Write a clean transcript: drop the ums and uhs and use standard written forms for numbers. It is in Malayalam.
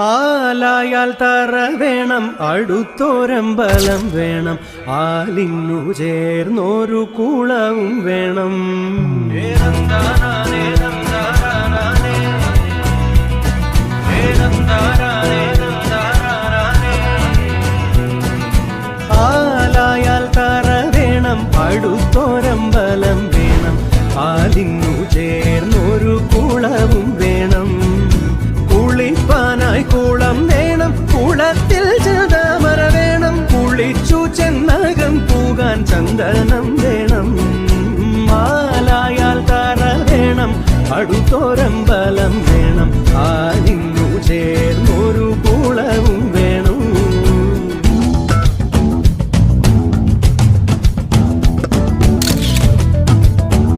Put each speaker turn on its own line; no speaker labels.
ആലായാൽ തറ വേണം, അടുത്തൊരമ്പലം വേണം, ആലിന്നു ചേർന്നൊരു കുളവും വേണം. ആലായാൽ തറ വേണം, അടുത്തൊരമ്പലം വേണം, ആലിന്നു ചേർന്നൊരു കുളവും വേണം. കുളിപ്പാനായി കുളം വേണം, കുളത്തിൽ ചെതാമര വേണം, കുളിച്ചു ചെന്നകം പൂകാൻ ചന്ദനം വേണം. ആലായാൽ തറ വേണം, അടുത്തൊരമ്പലം